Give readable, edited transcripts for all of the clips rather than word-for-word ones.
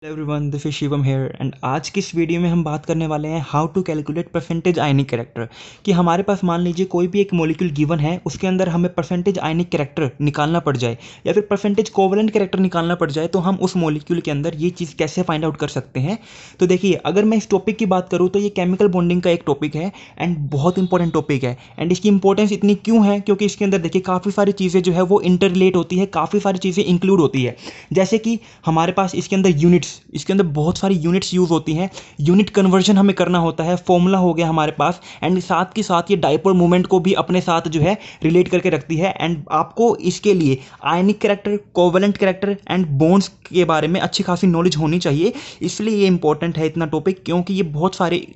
Everyone, this is Shivam here and आज की इस वीडियो में हम बात करने वाले हैं how to calculate percentage ionic character. कि हमारे पास मान लीजिए कोई भी एक मॉलिक्यूल गिवन है, उसके अंदर हमें परसेंटेज आयनिक कैरेक्टर निकालना पड़ जाए या फिर परसेंटेज कोवेलेंट कैरेक्टर निकालना पड़ जाए, तो हम उस मॉलिक्यूल के अंदर ये चीज़ कैसे फाइंड आउट कर सकते हैं। तो देखिए, अगर मैं इस टॉपिक की बात करूँ तो ये केमिकल बॉन्डिंग का एक टॉपिक है एंड बहुत इंपॉर्टेंट टॉपिक है। एंड इसकी इंपॉर्टेंस इतनी क्यों है, क्योंकि इसके अंदर देखिए काफ़ी सारी चीज़ें जो है वो इंटर रिलेट होती है, काफ़ी सारी चीज़ें इंक्लूड होती है। जैसे कि हमारे पास इसके अंदर यूनिट्स, इसके अंदर बहुत सारी यूनिट्स यूज़ होती हैं। यूनिट कन्वर्जन हमें करना होता है, फॉर्मूला हो गया हमारे पास। एंड साथ के साथ ये डायपोल मूवमेंट को भी अपने साथ जो है रिलेट करके रखती है। एंड आपको इसके लिए आयनिक character, covalent character and bonds के बारे में अच्छी खासी नॉलेज होनी चाहिए। इसलिए ये इंपॉर्टेंट है इतना टॉपिक, क्योंकि ये बहुत सारे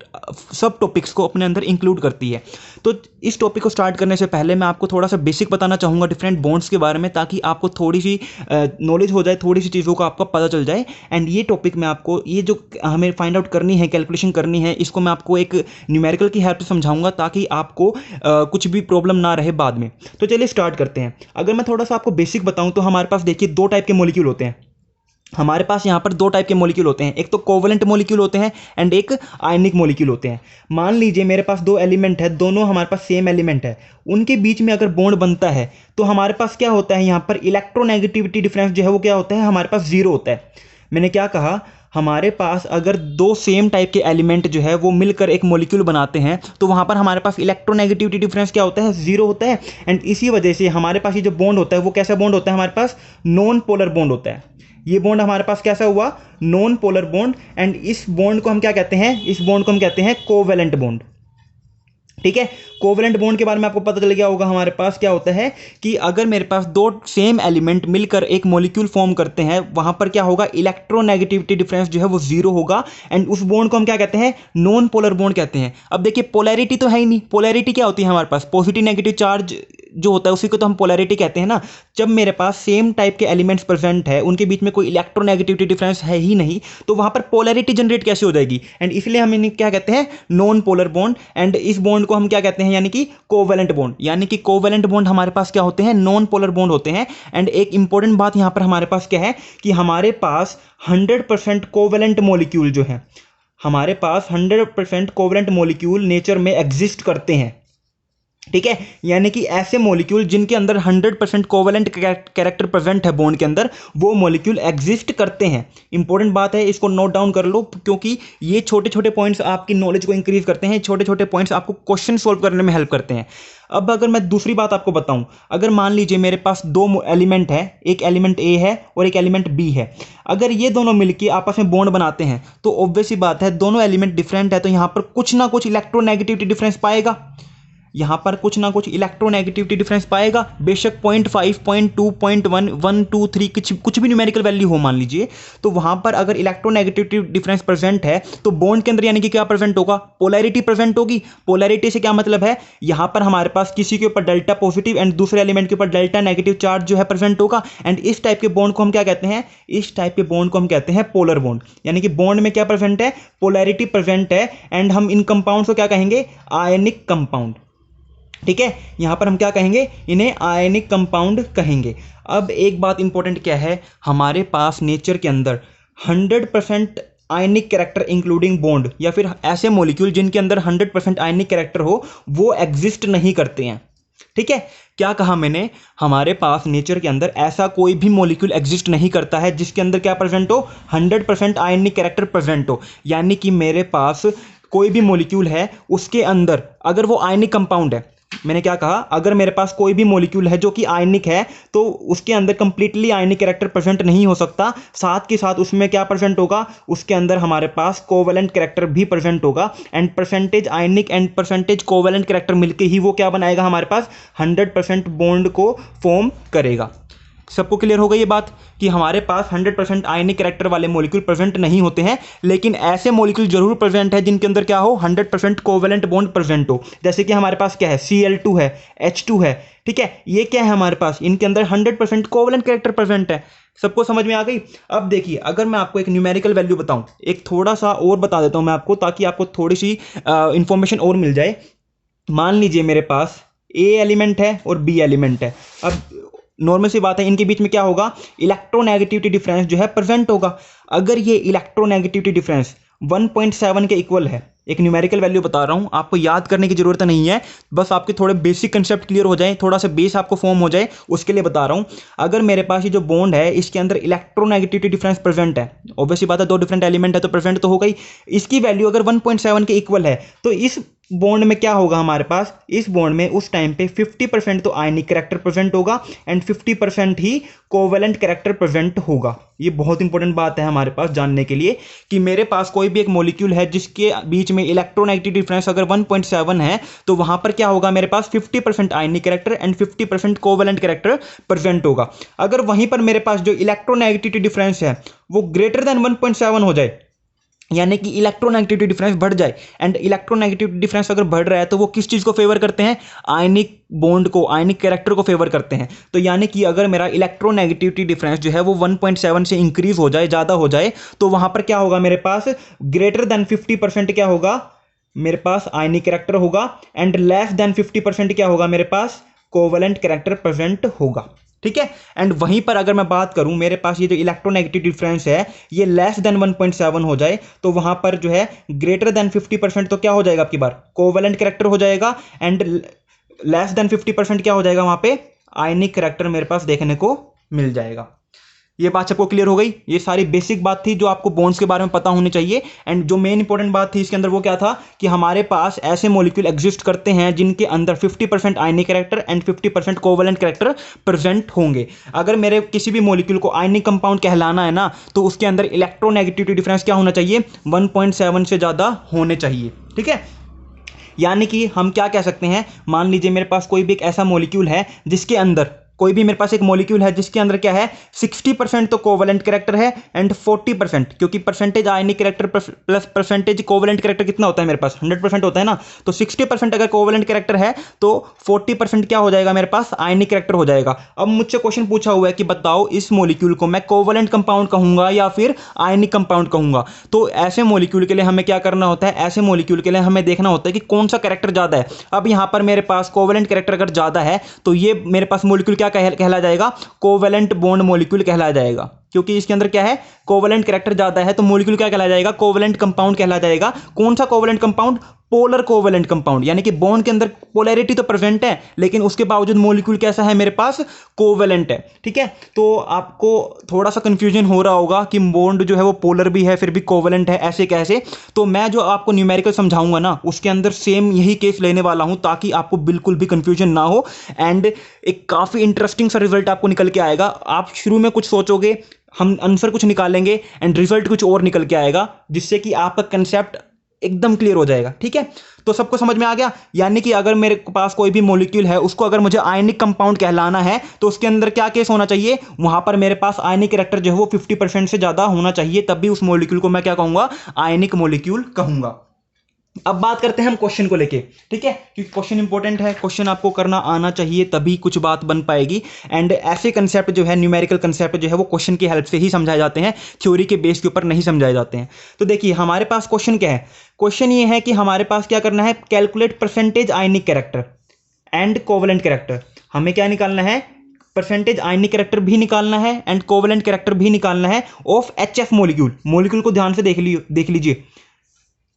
सब टॉपिक्स को अपने अंदर इंक्लूड करती है। तो इस टॉपिक को स्टार्ट करने से पहले मैं आपको थोड़ा सा बेसिक बताना चाहूँगा डिफरेंट बॉन्ड्स के बारे में, ताकि आपको थोड़ी सी नॉलेज हो जाए, थोड़ी सी चीज़ों का आपको पता चल जाए। एंड ये टॉपिक में आपको ये जो हमें फाइंड आउट करनी है, कैलकुलेशन करनी है, इसको मैं आपको एक न्यूमेरिकल की हेल्प से समझाऊंगा, ताकि आपको कुछ भी प्रॉब्लम ना रहे बाद में। तो चलिए स्टार्ट करते हैं। अगर मैं थोड़ा सा आपको बेसिक बताऊं तो हमारे पास देखिए दो टाइप के मॉलिक्यूल होते हैं। हमारे पास यहाँ पर दो टाइप के मॉलिक्यूल होते हैं, एक तो कोवेलेंट मॉलिक्यूल होते हैं एंड एक आयनिक मॉलिक्यूल होते हैं। मान लीजिए मेरे पास दो एलिमेंट है, दोनों हमारे पास सेम एलिमेंट है, उनके बीच में अगर बॉन्ड बनता है तो हमारे पास क्या होता है, यहाँ पर इलेक्ट्रोनेगेटिविटी डिफरेंस जो है वो क्या होता है, हमारे पास जीरो होता है। मैंने क्या कहा, हमारे पास अगर दो सेम टाइप के एलिमेंट जो है वो मिलकर एक मॉलिक्यूल बनाते हैं तो वहाँ पर हमारे पास इलेक्ट्रोनेगेटिविटी डिफरेंस क्या होता है, जीरो होता है। एंड इसी वजह से हमारे पास ये जो बॉन्ड होता है वो कैसा बॉन्ड होता है, हमारे पास नॉन पोलर बॉन्ड होता है। ये बॉन्ड हमारे पास कैसा हुआ, नॉन पोलर बॉन्ड। एंड इस बॉन्ड को हम क्या कहते हैं, इस बॉन्ड को हम कहते हैं कोवेलेंट बॉन्ड। ठीक है, कोवेलेंट बॉन्ड के बारे में आपको पता चल गया होगा। हमारे पास क्या होता है कि अगर मेरे पास दो सेम एलिमेंट मिलकर एक मॉलिक्यूल फॉर्म करते हैं, वहां पर क्या होगा, इलेक्ट्रोनेगेटिविटी डिफरेंस जो है वो जीरो होगा। एंड उस बॉन्ड को हम क्या कहते हैं, नॉन पोलर बॉन्ड कहते हैं। अब देखिए, पोलैरिटी तो है ही नहीं। पोलैरिटी क्या होती है हमारे पास, पॉजिटिव नेगेटिव चार्ज जो होता है उसी को तो हम पोलैरिटी कहते हैं ना। जब मेरे पास सेम टाइप के एलिमेंट्स प्रेजेंट है, उनके बीच में कोई इलेक्ट्रोनेगेटिविटी डिफरेंस है ही नहीं, तो वहां पर पोलैरिटी जनरेट कैसे हो जाएगी। एंड इसलिए हम इन्हें क्या कहते हैं, नॉन पोलर बॉन्ड। एंड इस बॉन्ड को हम क्या कहते हैं, यानी कि कोवेलेंट बॉन्ड। यानी कि कोवेलेंट बॉन्ड हमारे पास क्या होते हैं, नॉन पोलर बॉन्ड होते हैं। एंड एक इंपॉर्टेंट बात यहां पर हमारे पास क्या है कि हमारे पास 100% कोवेलेंट मॉलिक्यूल जो है, हमारे पास 100% कोवेलेंट मॉलिक्यूल नेचर में एग्जिस्ट करते हैं। ठीक है, यानी कि ऐसे मॉलिक्यूल जिनके अंदर 100% कोवेलेंट कैरेक्टर प्रेजेंट है बॉन्ड के अंदर, वो मॉलिक्यूल एग्जिस्ट करते हैं। इंपॉर्टेंट बात है, इसको नोट डाउन कर लो, क्योंकि ये छोटे छोटे पॉइंट्स आपकी नॉलेज को इंक्रीज करते हैं। छोटे छोटे पॉइंट्स आपको क्वेश्चन सॉल्व करने में हेल्प करते हैं। अब अगर मैं दूसरी बात आपको बताऊं, अगर मान लीजिए मेरे पास दो एलिमेंट है, एक एलिमेंट ए है और एक एलिमेंट बी है। अगर ये दोनों मिलकर आपस में बॉन्ड बनाते हैं तो ऑब्वियस सी बात है, दोनों एलिमेंट डिफरेंट है, तो यहां पर कुछ ना कुछ इलेक्ट्रोनेगेटिविटी डिफरेंस पाएगा। यहां पर कुछ ना कुछ इलेक्ट्रोनेगेटिविटी डिफरेंस पाएगा, बेशक 0.5, 0.2, 0.1, 1, 2, 3 कुछ भी न्यूमेरिकल वैल्यू हो मान लीजिए। तो वहां पर अगर इलेक्ट्रोनेगेटिविटी डिफरेंस प्रेजेंट है तो बॉन्ड के अंदर यानी कि क्या प्रेजेंट होगा, पोलैरिटी प्रेजेंट होगी। पोलैरिटी से क्या मतलब है, यहां पर हमारे पास किसी के ऊपर डेल्टा पॉजिटिव एंड दूसरे एलिमेंट के ऊपर डेल्टा नेगेटिव चार्ज जो है प्रेजेंट होगा। एंड इस टाइप के बॉन्ड को हम क्या कहते हैं, इस टाइप के बॉन्ड को हम कहते हैं पोलर बॉन्ड। यानी कि बॉन्ड में क्या प्रेजेंट है, पोलैरिटी प्रेजेंट है। एंड हम इन कंपाउंड को क्या कहेंगे, आयनिक कंपाउंड। ठीक है, यहां पर हम क्या कहेंगे, इन्हें आयनिक कंपाउंड कहेंगे। अब एक बात इंपॉर्टेंट क्या है, हमारे पास नेचर के अंदर 100% आयनिक कैरेक्टर इंक्लूडिंग बॉन्ड या फिर ऐसे मॉलिक्यूल जिनके अंदर 100% आयनिक कैरेक्टर हो, वो एग्जिस्ट नहीं करते हैं। ठीक है, क्या कहा मैंने, हमारे पास नेचर के अंदर ऐसा कोई भी मॉलिक्यूल एग्जिस्ट नहीं करता है जिसके अंदर क्या प्रेजेंट हो, 100% आयनिक कैरेक्टर प्रेजेंट हो। यानी कि मेरे पास कोई भी मॉलिक्यूल है, उसके अंदर अगर वो आयनिक कंपाउंड है, मैंने क्या कहा, अगर मेरे पास कोई भी मॉलिक्यूल है जो कि आयनिक है, तो उसके अंदर कंप्लीटली आयनिक कैरेक्टर प्रेजेंट नहीं हो सकता। साथ के साथ उसमें क्या प्रेजेंट होगा, उसके अंदर हमारे पास कोवेलेंट कैरेक्टर भी प्रेजेंट होगा। And percentage ionic and percentage covalent character मिलके ही वो क्या बनाएगा, हमारे पास 100% बॉन्ड को फॉर्म करेगा। सबको क्लियर हो गई ये बात कि हमारे पास 100% आयनिक कैरेक्टर वाले मॉलिक्यूल प्रेजेंट नहीं होते हैं, लेकिन ऐसे मॉलिक्यूल जरूर प्रेजेंट है जिनके अंदर क्या हो, 100% कोवेलेंट बॉन्ड प्रेजेंट हो। जैसे कि हमारे पास क्या है, Cl2 है, H2 है। ठीक है, ये क्या है हमारे पास, इनके अंदर 100% कोवेलेंट कैरेक्टर प्रेजेंट है। सबको समझ में आ गई। अब देखिए, अगर मैं आपको एक न्यूमेरिकल वैल्यू बताऊं, एक थोड़ा सा और बता देता हूं मैं आपको, ताकि आपको थोड़ी सी इंफॉर्मेशन और मिल जाए। मान लीजिए मेरे पास ए एलिमेंट है और बी एलिमेंट है। अब नॉर्मल सी बात है, इनके बीच में क्या होगा, इलेक्ट्रोनेगेटिविटी डिफरेंस जो है प्रेजेंट होगा। अगर ये इलेक्ट्रोनेगेटिविटी डिफरेंस 1.7 के इक्वल है, एक न्यूमेरिकल वैल्यू बता रहा हूं, आपको याद करने की जरूरत नहीं है, बस आपके थोड़े बेसिक कंसेप्ट क्लियर हो जाए, थोड़ा सा बेस आपको फॉर्म हो जाए, उसके लिए बता रहा हूं। अगर मेरे पास ये जो बॉन्ड है इसके अंदर इलेक्ट्रोनेगेटिविटी डिफरेंस प्रेजेंट है, ऑब्वियसली बात है, दो डिफरेंट एलिमेंट है तो प्रेजेंट तो होगा ही। इसकी वैल्यू अगर 1.7 के इक्वल है तो इस बॉन्ड में क्या होगा हमारे पास, इस बॉन्ड में उस टाइम पे 50% तो आयनिक कैरेक्टर प्रेजेंट होगा and 50% he covalent character present होगा। ये बहुत इंपॉर्टेंट बात है हमारे पास जानने के लिए कि मेरे पास कोई भी एक मॉलिक्यूल है जिसके बीच में इलेक्ट्रोनेगेटिविटी डिफरेंस अगर 1.7 है तो वहां पर क्या होगा, मेरे पास 50% आयनिक character and 50% covalent character present होगा। अगर वहीं पर मेरे पास जो इलेक्ट्रोनेगेटिविटी डिफरेंस है वो ग्रेटर देन 1.7 हो जाए, यानी कि इलेक्ट्रोनेगेटिविटी डिफरेंस बढ़ जाए, एंड इलेक्ट्रोनेगेटिविटी डिफरेंस अगर बढ़ रहा है तो वो किस चीज को फेवर करते हैं, आयनिक बॉन्ड को, आयनिक कैरेक्टर को फेवर करते हैं। तो यानी कि अगर मेरा इलेक्ट्रोनेगेटिविटी डिफरेंस जो है वो 1.7 से इंक्रीज हो जाए, ज्यादा हो जाए, तो वहां पर क्या होगा, मेरे पास ग्रेटर देन 50% क्या होगा, मेरे पास आयनिक कैरेक्टर होगा, एंड लेस देन 50% क्या होगा, मेरे पास कोवेलेंट कैरेक्टर प्रेजेंट होगा। ठीक है, एंड वहीं पर अगर मैं बात करूं, मेरे पास ये जो इलेक्ट्रोनेगेटिव डिफरेंस है ये लेस देन 1.7 हो जाए तो वहां पर जो है ग्रेटर देन 50% तो क्या हो जाएगा, आपकी बार कोवेलेंट कैरेक्टर हो जाएगा, एंड लेस देन 50% क्या हो जाएगा, वहां पे आयनिक कैरेक्टर मेरे पास देखने को मिल जाएगा। ये बात सबको क्लियर हो गई। ये सारी बेसिक बात थी जो आपको बॉन्ड्स के बारे में पता होनी चाहिए। एंड जो मेन इंपॉर्टेंट बात थी इसके अंदर वो क्या था कि हमारे पास ऐसे मॉलिक्यूल एग्जिस्ट करते हैं जिनके अंदर 50% आयनिक character and 50% covalent character present होंगे। अगर मेरे किसी भी मॉलिक्यूल को आयनिक कंपाउंड कहलाना है ना तो उसके अंदर इलेक्ट्रोनेगेटिविटी डिफरेंस क्या होना चाहिए, 1.7 से ज़्यादा होने चाहिए। ठीक है, यानी कि हम क्या कह सकते हैं, मान लीजिए मेरे पास कोई भी एक ऐसा मॉलिक्यूल है जिसके अंदर, कोई भी मेरे पास एक मॉलिक्यूल है जिसके अंदर क्या है, 60% तो कोवेलेंट कैरेक्टर है एंड 40%, क्योंकि percentage ionic character plus percentage covalent character कितना होता है मेरे पास, 100% होता है ना। तो 60% अगर कोवेलेंट कैरेक्टर है तो 40% क्या हो जाएगा, मेरे पास आयनिक कैरेक्टर हो जाएगा। अब मुझसे क्वेश्चन पूछा हुआ है कि बताओ इस मॉलिक्यूल को मैं कोवेलेंट कंपाउंड कहूंगा या फिर आयनिक कंपाउंड कहूंगा। तो ऐसे मॉलिक्यूल के लिए हमें क्या करना होता है, ऐसे मॉलिक्यूल के लिए हमें देखना होता है कि कौन सा कैरेक्टर ज्यादा है। अब यहां पर मेरे पास कोवेलेंट कैरेक्टर अगर ज्यादा है तो ये मेरे पास मॉलिक्यूल क्या कहला जाएगा, कोवेलेंट बॉन्ड मॉलिक्यूल कहला जाएगा, क्योंकि इसके अंदर क्या है, कोवेलेंट कैरेक्टर ज्यादा है तो मॉलिक्यूल क्या कहला जाएगा, कोवेलेंट कंपाउंड कहला जाएगा। कौन सा covalent compound, polar covalent compound, यानी कि बॉन्ड के अंदर पोलैरिटी तो प्रेजेंट है लेकिन उसके बावजूद मॉलिक्यूल कैसा है, मेरे पास कोवेलेंट है। ठीक है, तो आपको थोड़ा सा कंफ्यूजन हो रहा होगा कि बॉन्ड जो है वो पोलर भी है फिर भी कोवेलेंट है, ऐसे कैसे। तो मैं जो आपको न्यूमेरिकल समझाऊंगा ना उसके अंदर सेम यही केस लेने वाला हूं ताकि आपको बिल्कुल भी कंफ्यूजन ना हो, एंड एक काफी इंटरेस्टिंग सा रिजल्ट आपको निकल के आएगा। आप शुरू में कुछ सोचोगे, हम आंसर कुछ निकालेंगे एंड रिजल्ट कुछ और निकल के आएगा, जिससे कि आपका कंसेप्ट एकदम क्लियर हो जाएगा। ठीक है, तो सबको समझ में आ गया। यानी कि अगर मेरे पास कोई भी मॉलिक्यूल है उसको अगर मुझे आयनिक कंपाउंड कहलाना है तो उसके अंदर क्या केस होना चाहिए, वहां पर मेरे पास आयनिक कैरेक्टर जो है वो 50% से ज्यादा होना चाहिए, तब भी उस मॉलिक्यूल को मैं क्या कहूंगा, आयनिक मॉलिक्यूल कहूंगा। अब बात करते हैं हम क्वेश्चन को लेके। ठीक है, क्योंकि क्वेश्चन इंपॉर्टेंट है, क्वेश्चन आपको करना आना चाहिए तभी कुछ बात बन पाएगी। एंड ऐसे कंसेप्ट जो है, न्यूमेरिकल कंसेप्ट जो है वो क्वेश्चन की हेल्प से ही समझाए जाते हैं, थ्योरी के बेस के ऊपर नहीं समझाए जाते हैं। तो देखिए हमारे पास क्वेश्चन क्या है, क्वेश्चन ये है कि हमारे पास क्या करना है, calculate percentage ionic character and covalent character. हमें क्या निकालना है, परसेंटेज आयनिक कैरेक्टर भी निकालना है एंड कोवेलेंट कैरेक्टर भी निकालना है ऑफ HF मॉलिक्यूल। मॉलिक्यूल को ध्यान से देख लीजिए,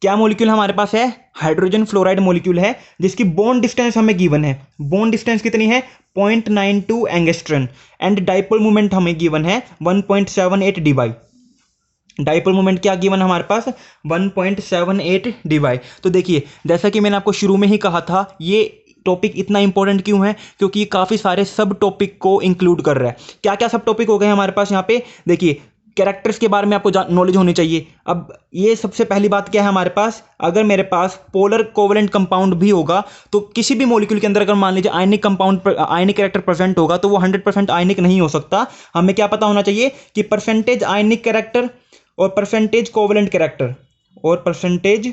क्या मॉलिक्यूल हमारे पास है, हाइड्रोजन फ्लोराइड मॉलिक्यूल है जिसकी बॉन्ड डिस्टेंस हमें गिवन है। बॉन्ड डिस्टेंस कितनी है, 0.92 एंगस्ट्रॉन, एंड डाइपोल मोमेंट हमें गिवन है 1.78 dBi। डाइपोल मोमेंट क्या गिवन हमारे पास, 1.78 dBi। तो देखिए जैसा कि मैंने आपको शुरू में ही कहा था, ये टॉपिक इतना इंपॉर्टेंट क्यों है, क्योंकि ये काफी सारे सब टॉपिक को इंक्लूड कर रहा है। क्या क्या सब टॉपिक हो गए हमारे पास यहाँ पे, देखिए कैरेक्टर्स के बारे में आपको नॉलेज होनी चाहिए। अब ये सबसे पहली बात क्या है हमारे पास, अगर मेरे पास पोलर कोवेलेंट कंपाउंड भी होगा तो किसी भी मॉलिक्यूल के अंदर अगर मान लीजिए आयनिक कंपाउंड, आयनिक कैरेक्टर प्रेजेंट होगा तो वो 100% आयनिक नहीं हो सकता। हमें क्या पता होना चाहिए कि परसेंटेज आयनिक कैरेक्टर और परसेंटेज कोवेलेंट कैरेक्टर और परसेंटेज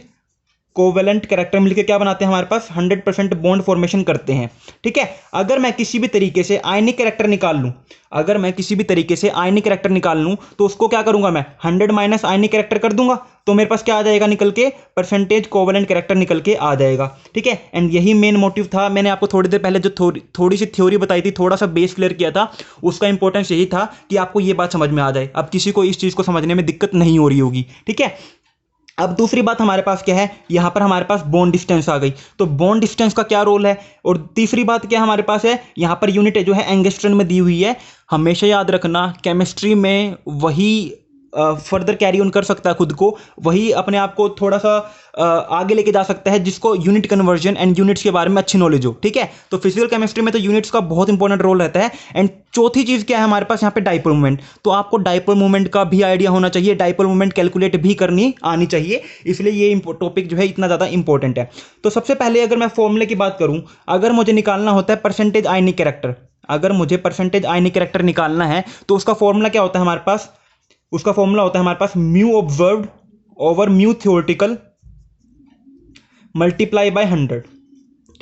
कोवेलेंट कैरेक्टर मिलकर क्या बनाते हैं, हमारे पास 100% बॉन्ड फॉर्मेशन करते हैं। ठीक है, अगर मैं किसी भी तरीके से आयनिक कैरेक्टर निकाल लूं, अगर मैं किसी भी तरीके से आयनिक कैरेक्टर निकाल लूं तो उसको क्या करूंगा मैं 100 माइनस आयनिक कैरेक्टर कर दूंगा, तो मेरे पास क्या आ जाएगा निकल के, परसेंटेज कोवेलेंट कैरेक्टर निकल के आ जाएगा। ठीक है, एंड यही मेन मोटिव था। मैंने आपको थोड़ी देर पहले जो थोड़ी सी थ्योरी बताई थी, थोड़ा सा बेस क्लियर किया था, उसका इंपॉर्टेंस यही था कि आपको ये बात समझ में आ जाए। अब किसी को इस चीज को समझने में दिक्कत नहीं हो रही होगी। ठीक है, अब दूसरी बात हमारे पास क्या है, यहां पर हमारे पास बॉन्ड डिस्टेंस आ गई, तो बॉन्ड डिस्टेंस का क्या रोल है। और तीसरी बात क्या हमारे पास है, यहां पर यूनिट जो है एंगस्ट्रॉन में दी हुई है। हमेशा याद रखना, केमिस्ट्री में वही फर्दर कैरी ऑन कर सकता है खुद को, वही अपने आप को थोड़ा सा आगे लेके जा सकता है जिसको यूनिट कन्वर्जन एंड यूनिट्स के बारे में अच्छी नॉलेज हो। ठीक है, तो फिजिकल केमिस्ट्री में तो यूनिट्स का बहुत इंपॉर्टेंट रोल रहता है। एंड चौथी चीज क्या है हमारे पास यहाँ पे, डाइपोल मूवमेंट। तो आपको डाइपोल मूवमेंट का भी आइडिया होना चाहिए, डाइपोल मूवमेंट कैलकुलेट भी करनी आनी चाहिए, इसलिए ये टॉपिक जो है इतना ज्यादा इंपॉर्टेंट है। तो सबसे पहले अगर मैं फॉर्मूले की बात करूं, अगर मुझे निकालना होता है परसेंटेज आयनिक कैरेक्टर, अगर मुझे परसेंटेज आयनिक कैरेक्टर निकालना है तो उसका फॉर्मूला क्या होता है हमारे पास, उसका फॉर्मूला होता है हमारे पास mu observed over mu theoretical multiply by 100।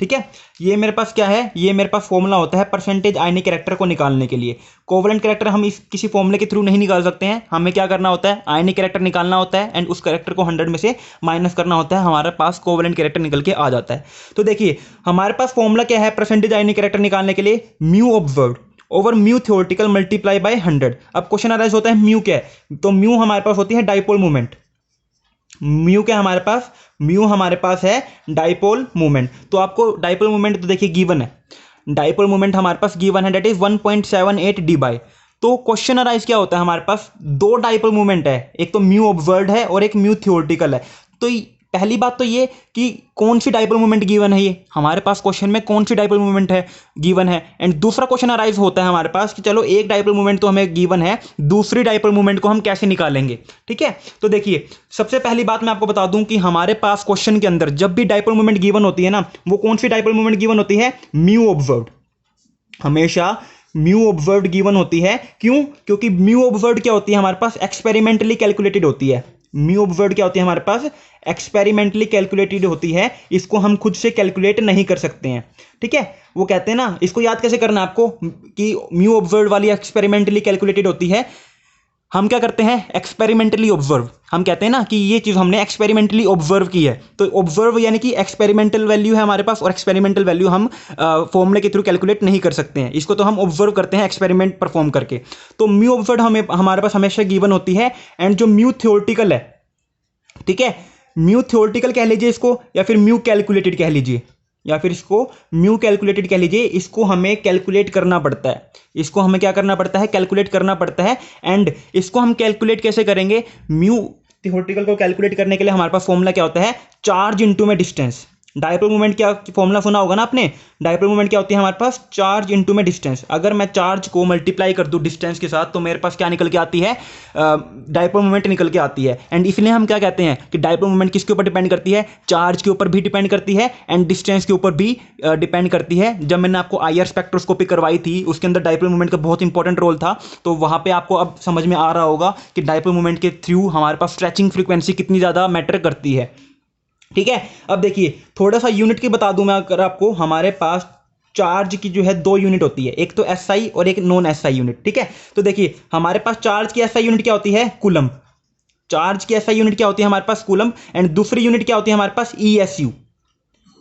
ठीक है, ये मेरे पास क्या है, ये मेरे पास फॉर्मूला होता है परसेंटेज आयनिक कैरेक्टर को निकालने के लिए। कोवेलेंट कैरेक्टर हम इस किसी फॉर्मूले के थ्रू नहीं निकाल सकते हैं, हमें क्या करना होता है, आयनिक कैरेक्टर निकालना होता है एंड उस कैरेक्टर को 100 में से माइनस करना होता है, हमारे पास कोवेलेंट कैरेक्टर निकल के आ जाता है। तो देखिए हमारे पास फॉर्मूला क्या है परसेंटेज आयनिक कैरेक्टर निकालने के लिए, mu observed over mu theoretical multiply by 100। अब क्वेश्चन अराइज होता है म्यू क्या है, तो म्यू हमारे पास होती है डाइपोल मूवमेंट। म्यू क्या हमारे पास, म्यू हमारे पास है डाइपोल मूवमेंट। तो आपको डाइपोल मूवमेंट तो देखिए गिवन है, डाइपोल मूवमेंट हमारे पास गिवन है, दैट इज 1.78 डी बाई। तो क्वेश्चन अराइज क्या होता है, हमारे पास दो डाइपोल मूवमेंट है, एक तो म्यू ऑब्जर्व्ड है और एक म्यू थ्योरेटिकल है। तो पहली बात तो ये कि कौन सी डाइपोल मूवमेंट गिवन है, ये हमारे पास क्वेश्चन में कौन सी डाइपोल मूवमेंट है गिवन है। एंड दूसरा क्वेश्चन अराइज होता है हमारे पास कि चलो एक डाइपोल मूवमेंट तो हमें गिवन है, दूसरी डाइपोल मूवमेंट को हम कैसे निकालेंगे। ठीक है, तो देखिए सबसे पहली बात मैं आपको बता दूं कि हमारे पास क्वेश्चन के अंदर जब भी डाइपोल मूवमेंट गिवन होती है ना, वो कौन सी डाइपोल मूवमेंट गिवन होती है, म्यू ऑब्जर्व्ड, हमेशा म्यू ऑब्जर्व्ड गिवन होती है। क्यों, क्योंकि म्यू ऑब्जर्व्ड क्या होती है हमारे पास, एक्सपेरिमेंटली कैलकुलेटेड होती है। म्यू ऑब्जर्व्ड क्या होती है हमारे पास, एक्सपेरिमेंटली कैलकुलेटेड होती है, इसको हम खुद से कैलकुलेट नहीं कर सकते हैं। ठीक है, वो कहते हैं ना, इसको याद कैसे करना है आपको कि म्यू ऑब्जर्व्ड वाली एक्सपेरिमेंटली कैलकुलेटेड होती है, हम क्या करते हैं एक्सपेरिमेंटली ऑब्जर्व, हम कहते हैं ना कि ये चीज हमने एक्सपेरिमेंटली ऑब्जर्व की है। तो ऑब्जर्व यानी कि एक्सपेरिमेंटल वैल्यू है हमारे पास, और एक्सपेरिमेंटल वैल्यू हम फॉर्मूले के थ्रू कैलकुलेट नहीं कर सकते हैं, इसको तो हम ऑब्जर्व करते हैं एक्सपेरिमेंट परफॉर्म करके। तो म्यू ऑब्जर्व हमें हमारे पास हमेशा गिवन होती है। एंड जो म्यू थ्योरेटिकल है, ठीक है, म्यू थ्योरेटिकल कह लीजिए इसको, या फिर म्यू कैलकुलेटेड कह लीजिए, या फिर इसको म्यू कैलकुलेटेड कह लीजिए, इसको हमें कैलकुलेट करना पड़ता है, इसको हमें क्या करना पड़ता है, कैलकुलेट करना पड़ता है। एंड इसको हम कैलकुलेट कैसे करेंगे, म्यू थ्योरेटिकल को कैलकुलेट करने के लिए हमारे पास फॉर्मूला क्या होता है, चार्ज इनटू में डिस्टेंस। डाइपोल मूवमेंट क्या फॉर्मूला सुना होगा ना आपने, डाइपोल मूवमेंट क्या होती है हमारे पास, चार्ज इनटू में डिस्टेंस। अगर मैं चार्ज को मल्टीप्लाई कर दूं डिस्टेंस के साथ तो मेरे पास क्या निकल के आती है, डाइपोल मूवमेंट निकल के आती है। एंड इसलिए हम क्या कहते हैं कि डाइपोल मूवमेंट किसके ऊपर डिपेंड करती है, चार्ज के ऊपर भी डिपेंड करती है एंड डिस्टेंस के ऊपर भी डिपेंड करती है। जब मैंने आपको आईआर स्पेक्ट्रोस्कोपी करवाई थी उसके अंदर डाइपोल मूवमेंट का बहुत इंपॉर्टेंट रोल था, तो वहां पे आपको अब समझ में आ रहा होगा कि डाइपोल मूवमेंट के थ्रू हमारे पास स्ट्रेचिंग फ्रीक्वेंसी कितनी ज्यादा मैटर करती है। ठीक है, अब देखिए थोड़ा सा यूनिट की बता दूं मैं अगर आपको, हमारे पास चार्ज की जो है दो यूनिट होती है, एक तो एसआई और एक नॉन एसआई यूनिट। ठीक है, तो देखिए हमारे पास चार्ज की एसआई यूनिट क्या होती है, कूलम। चार्ज की एसआई यूनिट क्या होती है हमारे पास, कूलम। एंड दूसरी यूनिट क्या होती है हमारे पास, ईएसयू।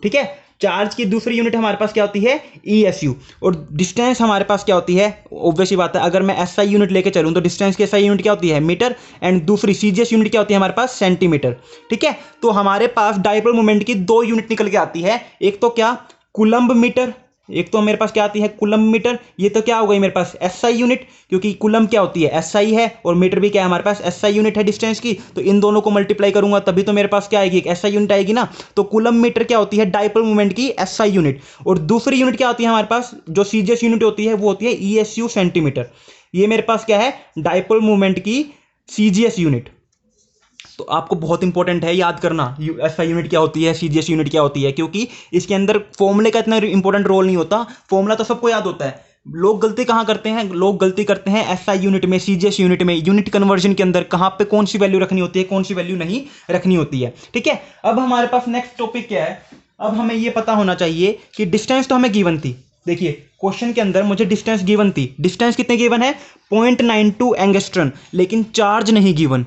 ठीक है, चार्ज की दूसरी यूनिट हमारे पास क्या होती है, ईएसयू। और डिस्टेंस हमारे पास क्या होती है, ऑब्वियस ही बात है, अगर मैं एसआई यूनिट लेके चलूं तो डिस्टेंस की एसआई यूनिट क्या होती है, मीटर। एंड दूसरी सीजीएस यूनिट क्या होती है हमारे पास, सेंटीमीटर। ठीक है, तो हमारे पास डाइपोल मोमेंट की दो यूनिट निकल के आती है, एक तो क्या, कूलम्ब मीटर, एक तो मेरे पास क्या आती है, कूलम्ब मीटर। ये तो क्या हो गई मेरे पास, एसआई यूनिट, क्योंकि कूलम्ब क्या होती है, एसआई है, और मीटर भी क्या है हमारे पास, एसआई यूनिट है डिस्टेंस की। तो इन दोनों को मल्टीप्लाई करूंगा तभी तो मेरे पास क्या आएगी, एक एसआई यूनिट आएगी ना। तो कूलम्ब मीटर क्या होती है, डाइपोल मोमेंट की एसआई यूनिट। और दूसरी यूनिट क्या होती है हमारे पास, जो सीजीएस यूनिट होती है वो होती है ईएसयू सेंटीमीटर। ये मेरे पास क्या है, डाइपोल मोमेंट की सीजीएस यूनिट। तो आपको बहुत इंपॉर्टेंट है याद करना एसआई यूनिट क्या होती है, सीजीएस यूनिट क्या होती है, क्योंकि इसके अंदर फॉर्मूले का इतना इंपॉर्टेंट रोल नहीं होता, फॉर्मूला तो सबको याद होता है, लोग गलती कहाँ करते हैं, लोग गलती करते हैं एसआई यूनिट में, सीजीएस यूनिट में, यूनिट कन्वर्जन के अंदर कहाँ पे कौन सी वैल्यू रखनी होती है, कौन सी वैल्यू नहीं रखनी होती है। ठीक है, अब हमारे पास नेक्स्ट टॉपिक क्या है, अब हमें ये पता होना चाहिए कि डिस्टेंस तो हमें गिवन थी। देखिए क्वेश्चन के अंदर मुझे डिस्टेंस गिवन थी, डिस्टेंस कितने गिवन है, 0.92 एंगस्ट्रॉन, लेकिन चार्ज नहीं गिवन।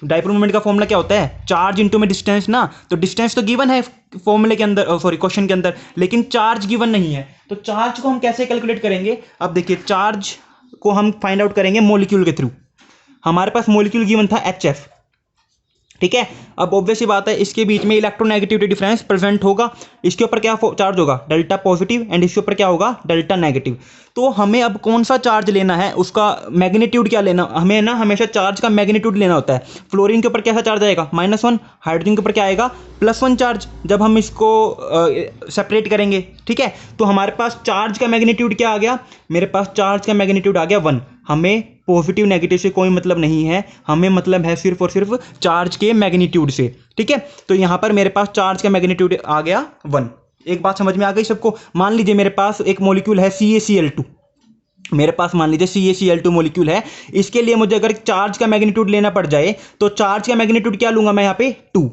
डाइपोल मोमेंट का फॉर्मूला क्या होता है, चार्ज इनटू में डिस्टेंस ना, तो डिस्टेंस तो गिवन है फॉर्मूले के अंदर, सॉरी क्वेश्चन के अंदर, लेकिन चार्ज गिवन नहीं है। तो चार्ज को हम कैसे कैलकुलेट करेंगे, अब देखिए चार्ज को हम फाइंड आउट करेंगे मॉलिक्यूल के थ्रू। हमारे पास मॉलिक्यूल गिवन था HF, ठीक है। अब ऑब्वियस ही बात है इसके बीच में इलेक्ट्रोनेगेटिविटी डिफरेंस प्रेजेंट होगा, इसके ऊपर क्या चार्ज होगा, डेल्टा पॉजिटिव, एंड इसके ऊपर क्या होगा, डेल्टा नेगेटिव। तो हमें अब कौन सा चार्ज लेना है, उसका मैग्नीट्यूड क्या लेना, हमें ना हमेशा चार्ज का मैग्नीट्यूड लेना होता है। फ्लोरीन के ऊपर कैसा चार्ज आएगा, -1, हाइड्रोजन के ऊपर क्या आएगा, +1 चार्ज, जब हम इसको सेपरेट करेंगे। ठीक है, तो हमारे पास चार्ज का मैग्नीट्यूड क्या आ गया, मेरे पास चार्ज का मैग्नीट्यूड आ गया 1। हमें पॉजिटिव नेगेटिव से कोई मतलब नहीं है, हमें मतलब है सिर्फ और सिर्फ चार्ज के मैग्नीट्यूड से। ठीक है, तो यहां पर मेरे पास चार्ज का मैग्नीट्यूड आ गया 1। एक बात समझ में आ गई सबको। मान लीजिए मेरे पास एक मॉलिक्यूल है CaCl2, मेरे पास मान लीजिए CaCl2 मॉलिक्यूल है, इसके लिए मुझे अगर चार्ज का मैग्नीट्यूड लेना पड़ जाए तो चार्ज का मैग्नीट्यूड क्या लूंगा मैं यहाँ पे 2।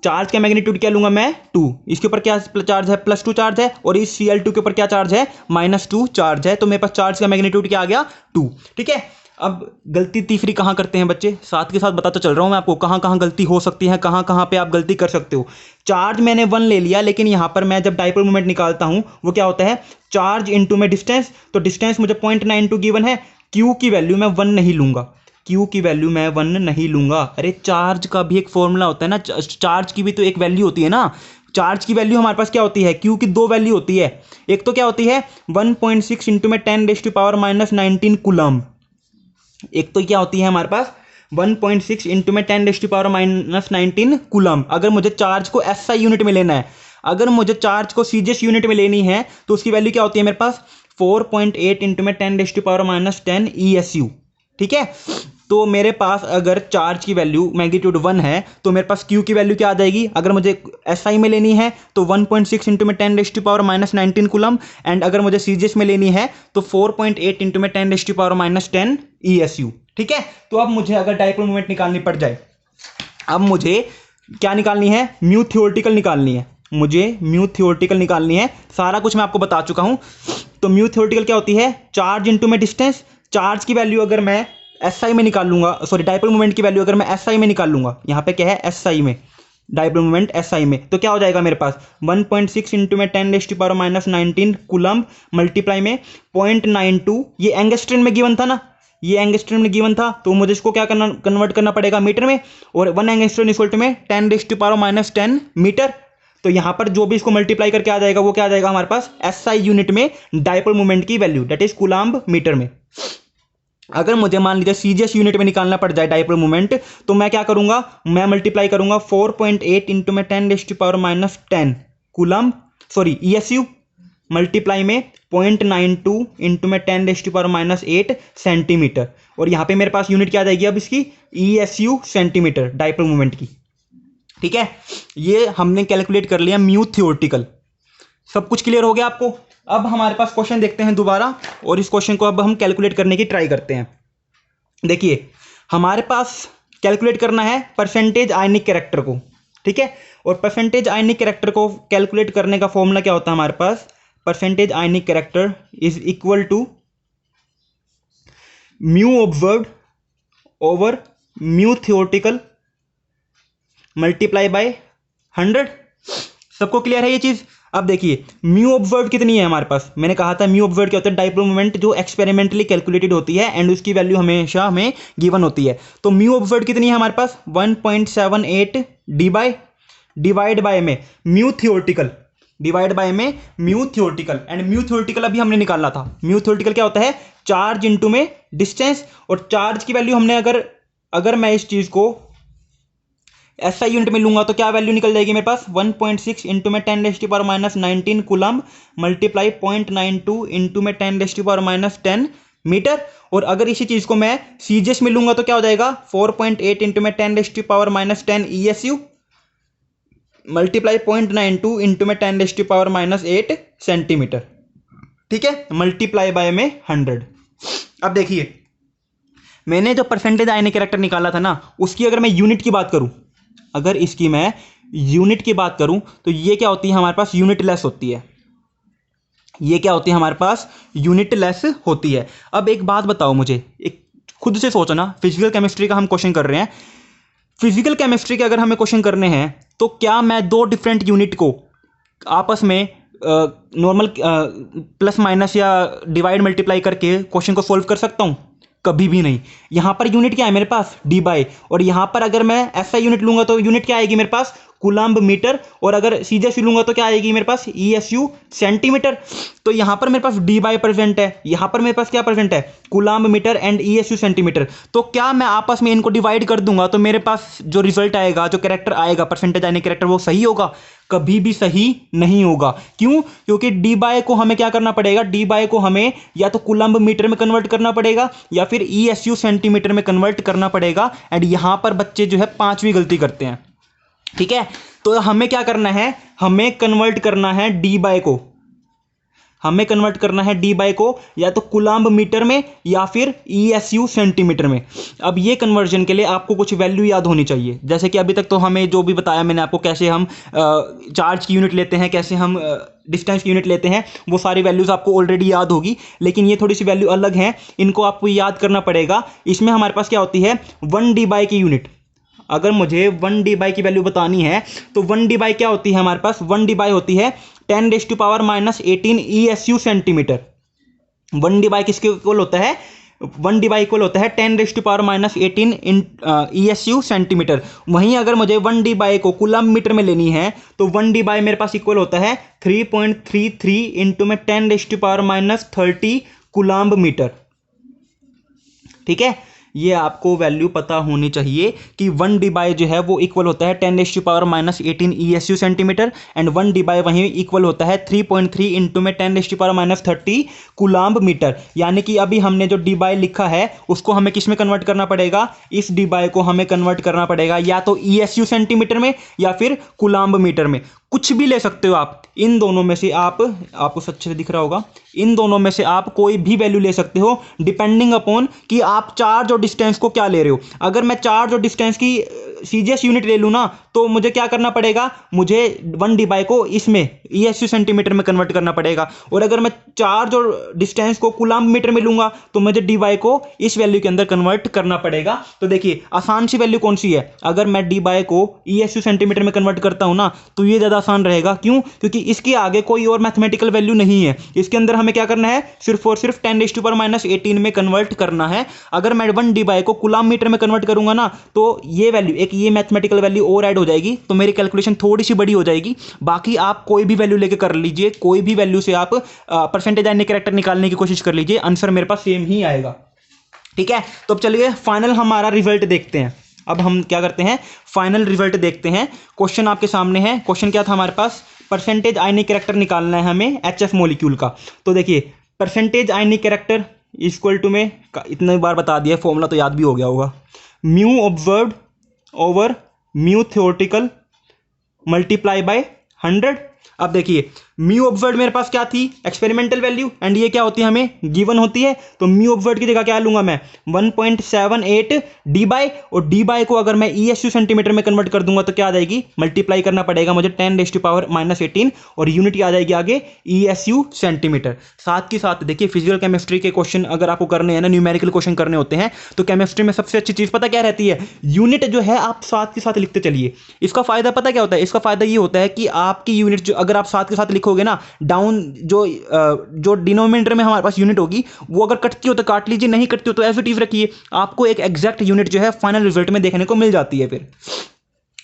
चार्ज का मैग्नीट्यूड क्या लूंगा मैं 2। इसके ऊपर क्या चार्ज है, +2 चार्ज है, और इस Cl2 के ऊपर क्या चार्ज है, -2 चार्ज है। तो मेरे पास चार्ज का मैग्नीट्यूड क्या आ गया 2। ठीक है, अब गलती तीसरी कहाँ करते हैं बच्चे, साथ के साथ बताता चल रहा हूं मैं आपको कहाँ कहाँ गलती हो सकती है, कहाँ कहाँ पे आप गलती कर सकते हो। चार्ज मैंने 1 ले लिया, लेकिन यहां पर मैं जब डाइपोल मोमेंट निकालता हूं वो क्या होता है, चार्ज इंटू में डिस्टेंस। तो डिस्टेंस मुझे 0.92 गिवन है, क्यू की वैल्यू मैं 1 नहीं लूंगा, क्यू की वैल्यू मैं 1 नहीं लूंगा। अरे चार्ज का भी एक फॉर्मूला होता है ना, चार्ज की भी तो एक वैल्यू होती है ना। चार्ज की वैल्यू हमारे पास क्या होती है, क्यू की 2 वैल्यू होती है। एक तो क्या होती है 1.6 इंटू में 10⁻⁻19 कूलम्ब, एक तो क्या होती है हमारे पास 1.6 इंटू में 10⁻⁻19 कूलम्ब। अगर मुझे चार्ज को SI यूनिट में लेना है, अगर मुझे चार्ज को सीजीएस यूनिट में लेनी है तो उसकी वैल्यू क्या होती है मेरे पास 4.8 इंटू में 10⁻⁻10 ESU। ठीक है, तो मेरे पास अगर चार्ज की वैल्यू मैग्नीट्यूड 1 है तो मेरे पास Q की वैल्यू क्या आ जाएगी, अगर मुझे SI में लेनी है तो 1.6 इंटू में 10⁻⁻19 कूलम, एंड अगर मुझे CGS में लेनी है तो 4.8 इंटू में 10⁻⁻10 ESU। ठीक है, तो अब मुझे अगर डाइपोल मोमेंट निकालनी पड़ जाए, अब मुझे क्या निकालनी है, म्यू थियोरेटिकल निकालनी है, मुझे म्यू थियोरेटिकल निकालनी है। सारा कुछ मैं आपको बता चुका हूं। तो म्यू थियोरेटिकल क्या होती है, चार्ज इंटू में डिस्टेंस। चार्ज की वैल्यू अगर मैं SI में निकाल लूंगा, सॉरी डाइपोल मोमेंट की वैल्यू अगर मैं SI में निकाल लूंगा, यहां पे क्या है SI में, डाइपोल मोमेंट SI में, तो क्या हो जाएगा मेरे पास 1.6 इंटू में 10⁻⁻19 कूलम्ब मल्टीप्लाई में 0.92, ये एंगस्ट्रॉन में गिवन था ना, ये एंगस्ट्रॉन में गिवन था, तो मुझे इसको क्या करना, कन्वर्ट करना पड़ेगा मीटर में, और 1 एंगस्ट्रॉन इक्वल टू में 10⁻⁻10 मीटर। तो यहां पर जो भी इसको मल्टीप्लाई करके आ जाएगा वो क्या आ जाएगा हमारे पास SI यूनिट में डाइपोल मोमेंट की value, that is coulomb metre में। अगर मुझे मान लीजिए CGS यूनिट में निकालना पड़ जाए डाइपोल मोमेंट, तो मैं क्या करूंगा, मैं मल्टीप्लाई करूंगा 4.8 इंटू में 10⁻⁻10 कूलम्ब, सॉरी ESU, मल्टीप्लाई में 0.92 इंटू में 10⁻⁸ सेंटीमीटर, और यहां पे मेरे पास यूनिट क्या आ जाएगी अब इसकी ESU सेंटीमीटर डाइपोल मोमेंट की। ठीक है, ये हमने कैलकुलेट कर लिया म्यू थियोरेटिकल। सब कुछ क्लियर हो गया आपको। अब हमारे पास क्वेश्चन देखते हैं दोबारा, और इस क्वेश्चन को अब हम कैलकुलेट करने की ट्राई करते हैं। देखिए हमारे पास कैलकुलेट करना है परसेंटेज आयनिक कैरेक्टर को। ठीक है, और परसेंटेज आयनिक कैरेक्टर को कैलकुलेट करने का फॉर्मूला क्या होता है हमारे पास, percentage ionic character is equal to mu observed over mu theoretical multiply by 100। सबको क्लियर है ये चीज। अब देखिए म्यू ऑब्जर्व्ड कितनी है हमारे पास, मैंने कहा था म्यू ऑब्जर्व्ड क्या होता है, डाइपोल मोमेंट जो एक्सपेरिमेंटली कैलकुलेटेड होती है एंड उसकी वैल्यू हमेशा हमें गिवन होती है। तो म्यू ऑब्जर्व्ड कितनी है हमारे पास 1.78 डिवाइड बाय में म्यू थियोरेटिकल, डिवाइड बाय में mu theoretical, and mu theoretical अभी हमने निकालना था। म्यू थियोरेटिकल क्या होता है, चार्ज इंटू में डिस्टेंस, और चार्ज की वैल्यू हमने अगर मैं इस चीज को SI यूनिट में लूंगा तो क्या वैल्यू निकल जाएगी मेरे पास 1.6 इंटू में 10⁻⁻19 कूलम्ब मल्टीप्लाई 0.92 इंटू में 10⁻⁻10 मीटर। और अगर इसी चीज को मैं CGS में लूंगा तो क्या हो जाएगा 4.8 इंटू में 10⁻⁻10 ESU मल्टीप्लाई 0.92 इंटू में 10⁻⁸ सेंटीमीटर। ठीक है, मल्टीप्लाई बाय में 100। अब देखिए मैंने जो परसेंटेज आयनिक कैरेक्टर निकाला था ना, उसकी अगर मैं यूनिट की बात करूं, अगर इसकी मैं यूनिट की बात करूं तो ये क्या होती है हमारे पास, यूनिट लेस होती है। ये क्या होती है हमारे पास, यूनिट लेस होती है। अब एक बात बताओ मुझे, एक खुद से सोचो ना, फिजिकल केमिस्ट्री का हम क्वेश्चन कर रहे हैं, फिजिकल केमिस्ट्री के अगर हमें क्वेश्चन करने हैं तो क्या मैं दो डिफरेंट यूनिट को आपस में नॉर्मल प्लस माइनस या डिवाइड मल्टीप्लाई करके क्वेश्चन को सोल्व कर सकता हूं? कभी भी नहीं। यहां पर यूनिट क्या है मेरे पास, डी बाई, और यहां पर अगर मैं ऐसा यूनिट लूंगा तो यूनिट क्या आएगी मेरे पास, कूलम्ब मीटर, और अगर सीजीएस लूंगा तो क्या आएगी मेरे पास, ईएसयू सेंटीमीटर। तो यहां पर मेरे पास डी बाई प्रेजेंट है, यहां पर मेरे पास क्या प्रेजेंट है, coulomb metre and ESU centimetre. तो क्या मैं आपस में इनको डिवाइड कर दूंगा तो मेरे पास जो रिजल्ट आएगा, जो कैरेक्टर आएगा, परसेंटेज आने कैरेक्टर, वो सही होगा? कभी भी सही नहीं होगा। क्यों? क्योंकि डी बाय को हमें क्या करना पड़ेगा, डी बाय को हमें या तो कूलम्ब मीटर में कन्वर्ट करना पड़ेगा या फिर ईएसयू सेंटीमीटर में कन्वर्ट करना पड़ेगा। एंड यहां पर बच्चे जो है 5वीं गलती करते हैं। ठीक है, तो हमें क्या करना है, हमें कन्वर्ट करना है डी बाय को, हमें कन्वर्ट करना है डी बाय को या तो कूलम्ब मीटर में या फिर ईएसयू सेंटीमीटर में। अब ये कन्वर्जन के लिए आपको कुछ वैल्यू याद होनी चाहिए, जैसे कि अभी तक तो हमें जो भी बताया मैंने आपको, कैसे हम चार्ज की यूनिट लेते हैं, कैसे हम डिस्टेंस की यूनिट लेते हैं, वो सारी वैल्यूज आपको ऑलरेडी याद होगी। लेकिन ये थोड़ी सी वैल्यू अलग हैं, इनको आपको याद करना पड़ेगा। इसमें हमारे पास क्या होती है, 1 डी बाय की यूनिट। अगर मुझे 1 डी बाय की वैल्यू बतानी है तो 1 डी बाय क्या होती है हमारे पास, 1 डी बाय होती है 10⁻⁻18 ईएसयू सेंटीमीटर। 1 डी बाय किसके इक्वल होता है, 1 डी बाय इक्वल होता है 10⁻18 ईएसयू सेंटीमीटर। वहीं अगर मुझे 1 डी बाय को कूलम्ब मीटर में लेनी है तो 1 डी बाय मेरे पास इक्वल होता है 3.33 इंटू में 10⁻30 कूलम्ब मीटर। ठीक है, ये आपको वैल्यू पता होनी चाहिए कि 1 डी बाय जो है वो इक्वल होता है 10⁻18 ESU centimetre, and 1 D by वहीं इक्वल होता है 3.3 इंटू में 10⁻30 कूलम्ब मीटर। यानी कि अभी हमने जो डी बाय लिखा है उसको हमें किस में कन्वर्ट करना पड़ेगा, इस डी बाय को हमें कन्वर्ट करना पड़ेगा या तो ईएसयू सेंटीमीटर में या फिर कूलम्ब मीटर में। कुछ भी ले सकते हो आप, इन दोनों में से आपको अच्छे से दिख रहा होगा, इन दोनों में से आप कोई भी वैल्यू ले सकते हो डिपेंडिंग अपॉन कि आप चार्ज और डिस्टेंस को क्या ले रहे हो। अगर मैं चार्ज और डिस्टेंस की सीजीएस यूनिट ले लूँ ना तो मुझे क्या करना पड़ेगा, मुझे 1 डी बाय को इसमें ईएसयू सेंटीमीटर में कन्वर्ट करना पड़ेगा, और अगर मैं चार्ज और डिस्टेंस को कूलम्ब मीटर में लूंगा तो मुझे डी बाय को इस वैल्यू के अंदर कन्वर्ट करना पड़ेगा। तो देखिए आसान सी वैल्यू कौन सी है, अगर मैं डी बाय को ईएसयू सेंटीमीटर में कन्वर्ट करता हूं ना तो ये ज्यादा आसान रहेगा। क्यों? क्योंकि इसके आगे कोई और मैथमेटिकल वैल्यू नहीं है, इसके अंदर हमें क्या करना है, सिर्फ और सिर्फ 10⁻18 में कन्वर्ट करना है। अगर मैं 1 डी बाय को कूलम्ब मीटर में कन्वर्ट करूंगा ना तो ये वैल्यू, एक ये मैथमेटिकल वैल्यू और ऐड हो जाएगी, तो मेरी कैलकुलेशन थोड़ी सी बड़ी हो जाएगी। बाकी आप कोई भी वैल्यू लेके कर लीजिए, कोई भी वैल्यू से आप परसेंटेज आयनिक कैरेक्टर निकालने की कोशिश कर लीजिए, आंसर मेरे पास सेम ही आएगा। ठीक है, तो अब चलिए फाइनल हमारा रिजल्ट देखते हैं। अब हम क्या करते हैं, फाइनल रिजल्ट देखते हैं। क्वेश्चन आपके सामने है, क्वेश्चन क्या था हमारे पास, परसेंटेज आयनिक कैरेक्टर निकालना है हमें एचएफ मॉलिक्यूल का। तो देखिए percentage ionic character equal to में इतने बार बता दिया, फॉर्मूला तो याद भी हो गया होगा, mu observed over mu theoretical multiply by 100। अब देखिए म्यू ऑब्जर्व्ड मेरे पास क्या थी, एक्सपेरिमेंटल वैल्यू, एंड ये क्या होती है हमें गिवन होती है। तो म्यू ऑब्जर्व्ड की जगह क्या लूंगा मैं, 1.78 डी बाय, और डी बाय को अगर मैं ईएसयू सेंटीमीटर में कन्वर्ट कर दूंगा तो क्या आ जाएगी, मल्टीप्लाई करना पड़ेगा मुझे 10⁻18 और यूनिट आ जाएगी आगे ईएसयू सेंटीमीटर। साथ के साथ देखिए फिजिकल केमिस्ट्री के क्वेश्चन अगर आपको करने हैं ना, न्यूमेरिकल क्वेश्चन करने होते हैं, तो केमिस्ट्री में सबसे अच्छी चीज पता क्या रहती है, यूनिट जो है आप साथ के साथ लिखते चलिए। इसका फायदा पता क्या होता है, इसका फायदा ये होता है कि आपकी यूनिट जो अगर आप साथ के साथ लिखोगे ना, डाउन जो डिनोमिनेटर में हमारे पास यूनिट होगी वो अगर कटती हो तो काट लीजिए, नहीं कटती हो तो एज इट इज रखिए, आपको एक एग्जैक्ट यूनिट जो है फाइनल रिजल्ट में देखने को मिल जाती है। फिर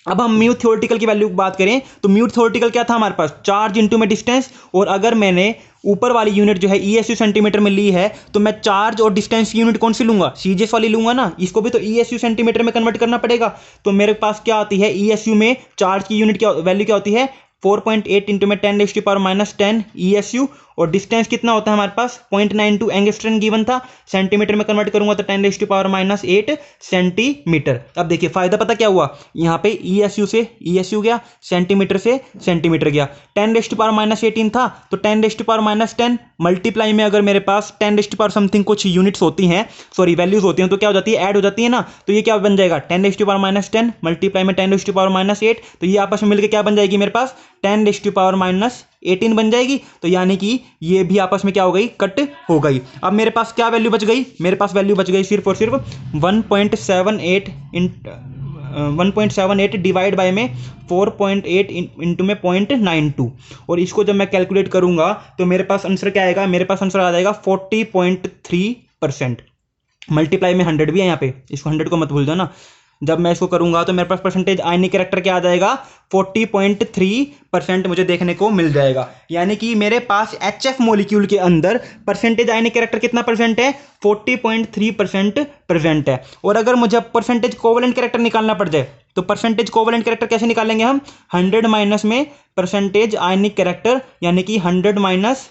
अब हम म्यू थ्योरेटिकल की वैल्यू की बात करें तो म्यू थ्योरेटिकल क्या था हमारे पास, चार्ज इंटू में डिस्टेंस, और अगर मैंने ऊपर वाली यूनिट जो है ईएसयू सेंटीमीटर में ली है तो मैं चार्ज और डिस्टेंस की यूनिट कौन सी लूंगा, सीजीएस वाली लूंगा ना, इसको भी तो ईएसयू सेंटीमीटर में कन्वर्ट करना पड़ेगा। तो मेरे पास क्या आती है, ईएसयू में चार्ज की यूनिट क्या वैल्यू क्या होती है, 4.8 इंटू में 10⁻10 ईएसयू, और डिस्टेंस कितना होता है हमारे पास 0.92 एंगस्ट्रम गिवन था, सेंटीमीटर में कन्वर्ट करूंगा तो 10⁻⁻8 सेंटीमीटर। अब देखिए फायदा पता क्या हुआ, यहाँ पे ESU से ESU गया, सेंटीमीटर से सेंटीमीटर गया, 10⁻18 था तो 10⁻10 मल्टीप्लाई में अगर मेरे पास 10 समथिंग कुछ यूनिट्स होती हैं, सॉरी वैल्यूज होती हैं, तो क्या हो जाती है, ऐड हो जाती है ना, तो ये क्या बन जाएगा 10⁻10 मल्टीप्लाई में 10⁻8, तो ये आपस में मिलकर क्या बन जाएगी मेरे पास 10⁻18 बन जाएगी। तो यानी कि ये भी आपस में क्या हो गई, कट हो गई। अब मेरे पास क्या वैल्यू बच गई, मेरे पास वैल्यू बच गई सिर्फ और सिर्फ 1.78 डिवाइड बाय में 4.8 इंटू में 0.92, और इसको जब मैं कैलकुलेट करूंगा तो मेरे पास आंसर क्या आएगा, मेरे पास आंसर आ जाएगा 40.3%। मल्टीप्लाई में 100 भी है यहाँ पे, इसको 100 को मत भूल जाना। जब मैं इसको करूंगा तो मेरे पास परसेंटेज आयनिक कैरेक्टर क्या आ जाएगा 40.3% मुझे देखने को मिल जाएगा। यानी कि मेरे पास HF मॉलिक्यूल के अंदर परसेंटेज आयनिक कैरेक्टर कितना परसेंट है, 40.3% प्रेजेंट है। और अगर मुझे परसेंटेज कोवेलेंट कैरेक्टर निकालना पड़ जाए तो परसेंटेज कोवेलेंट कैरेक्टर कैसे निकालेंगे हम, 100 माइनस में परसेंटेज आयनिक कैरेक्टर, यानी कि 100 माइनस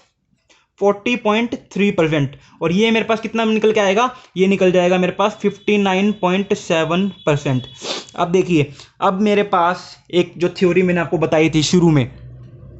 40.3%, और ये मेरे पास कितना निकल के आएगा, ये निकल जाएगा मेरे पास 59.7%। अब देखिए, अब मेरे पास एक जो थ्योरी मैंने आपको बताई थी शुरू में,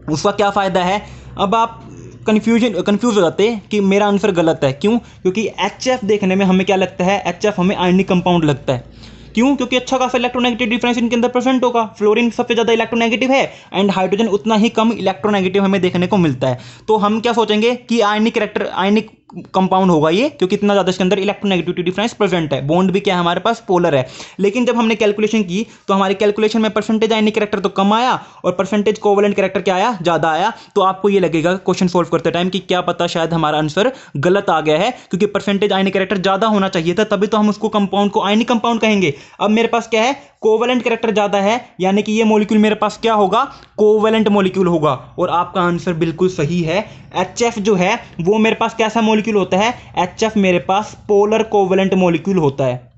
उसका क्या फ़ायदा है, अब आप कंफ्यूज हो जाते हैं कि मेरा आंसर गलत है। क्यों? क्योंकि HF देखने में हमें क्या लगता है, HF हमें आयनिक कंपाउंड लगता है। क्यों? क्योंकि अच्छा खासा इलेक्ट्रोनेगेटिव डिफरेंस इनके अंदर प्रेजेंट होगा, फ्लोरीन सबसे ज़्यादा इलेक्ट्रोनेगेटिव है एंड हाइड्रोजन उतना ही कम इलेक्ट्रोनेगेटिव हमें देखने को मिलता है। तो हम क्या सोचेंगे कि आयनिक कैरेक्टर, आयनिक कंपाउंड होगा ये, क्योंकि इतना ज़्यादा इसके अंदर इलेक्ट्रोनेगेटिविटी डिफरेंस प्रेजेंट है, बॉन्ड भी क्या है हमारे पास, पोलर है। लेकिन जब हमने कैलकुलेशन की तो हमारी कैलकुलेशन में परसेंटेज आयनिक कैरेक्टर तो कम आया और परसेंटेज कोवेलेंट कैरेक्टर क्या आया, ज़्यादा आया। तो आपको ये लगेगा क्वेश्चन सोल्व करते टाइम कि क्या पता शायद हमारा आंसर गलत आ गया है, क्योंकि परसेंटेज आयनिक कैरेक्टर ज़्यादा होना चाहिए था, तभी तो हम उसको कंपाउंड को आयनिक कंपाउंड कहेंगे। अब मेरे पास क्या है, कोवेलेंट कैरेक्टर ज़्यादा है, यानी कि ये मॉलिक्यूल मेरे पास क्या होगा, कोवेलेंट मॉलिक्यूल होगा। और आपका आंसर बिल्कुल सही है। HF जो है वो मेरे पास कैसा मॉलिक्यूल होता है, HF मेरे पास पोलर कोवेलेंट मॉलिक्यूल होता है।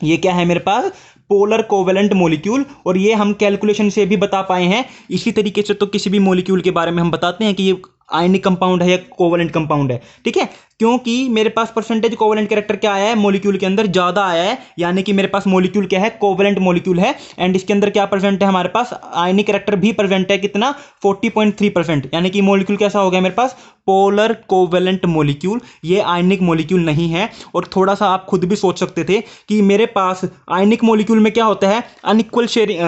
ये क्या है मेरे पास, पोलर कोवेलेंट मॉलिक्यूल, और ये हम कैलकुलेशन से भी बता पाए हैं। इसी तरीके से तो किसी भी मॉलिक्यूल के बारे में हम बताते हैं कि ये आयनिक कंपाउंड है या कोवेलेंट कंपाउंड है, ठीक है, क्योंकि मेरे पास परसेंटेज कोवेलेंट कैरेक्टर क्या आया है, मॉलिक्यूल के अंदर ज़्यादा आया है, यानी कि मेरे पास मॉलिक्यूल क्या है, कोवेलेंट मॉलिक्यूल है, एंड इसके अंदर क्या प्रेजेंट है हमारे पास, आयनिक कैरेक्टर भी प्रेजेंट है, कितना 40.3%, यानी कि मॉलिक्यूल कैसा हो गया मेरे पास, पोलर कोवेलेंट मॉलिक्यूल, ये आयनिक मॉलिक्यूल नहीं है। और थोड़ा सा आप खुद भी सोच सकते थे कि मेरे पास आयनिक मॉलिक्यूल में क्या होता है, अनइक्वल शेयरिंग,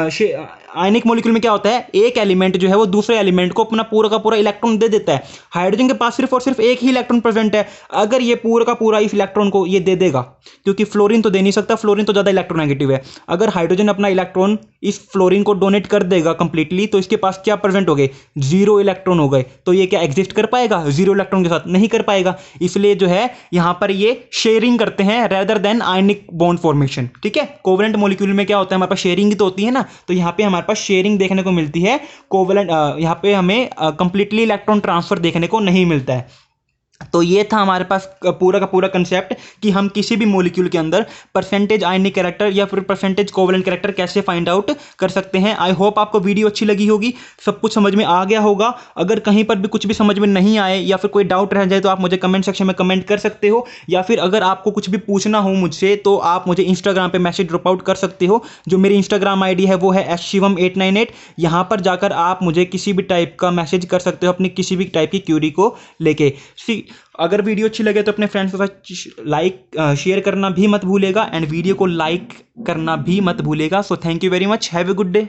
आयनिक मॉलिक्यूल में क्या होता है, एक एलिमेंट जो है वो दूसरे एलिमेंट को अपना पूरा का पूरा इलेक्ट्रॉन दे देता है। हाइड्रोजन के पास सिर्फ और सिर्फ एक ही इलेक्ट्रॉन प्रेजेंट है, अगर ये पूरा का पूरा इस इलेक्ट्रॉन को ये दे देगा, क्योंकि फ्लोरीन तो दे नहीं सकता, फ्लोरीन तो ज़्यादा इलेक्ट्रोनेगेटिव है, अगर हाइड्रोजन अपना इलेक्ट्रॉन इस फ्लोरीन को डोनेट कर देगा कंप्लीटली, तो इसके पास क्या प्रेजेंट हो गए, 0 इलेक्ट्रॉन हो गए। तो ये क्या एग्जिस्ट कर पाएगा 0 इलेक्ट्रॉन के साथ, नहीं कर पाएगा। इसलिए जो है यहाँ पर ये शेयरिंग करते हैं rather than ionic bond formation, ठीक है। कोवेलेंट मॉलिक्यूल में क्या होता है, हमारे पास शेयरिंग तो होती है ना, तो यहाँ पे हमारे पास शेयरिंग देखने को मिलती है। कोवेलेंट यहाँ पे हमें कंप्लीटली इलेक्ट्रॉन ट्रांसफर देखने को नहीं मिलता है। तो ये था हमारे पास पूरा का पूरा कंसेप्ट कि हम किसी भी मॉलिक्यूल के अंदर परसेंटेज आयनिक कैरेक्टर या फिर परसेंटेज कोवेलेंट कैरेक्टर कैसे फाइंड आउट कर सकते हैं। आई होप आपको वीडियो अच्छी लगी होगी, सब कुछ समझ में आ गया होगा। अगर कहीं पर भी कुछ भी समझ में नहीं आए या फिर कोई डाउट रह जाए तो आप मुझे कमेंट सेक्शन में कमेंट कर सकते हो, या फिर अगर आपको कुछ भी पूछना हो मुझसे तो आप मुझे इंस्टाग्राम पर मैसेज ड्रॉप आउट कर सकते हो। जो मेरी इंस्टाग्राम ID है वो है shivam898। यहाँ पर जाकर आप मुझे किसी भी टाइप का मैसेज कर सकते हो अपनी किसी भी टाइप की क्यूरी को लेके। अगर वीडियो अच्छी लगे तो अपने फ्रेंड्स के साथ शेयर करना भी मत भूलेगा, एंड वीडियो को लाइक करना भी मत भूलेगा। So thank you very much, have a good day.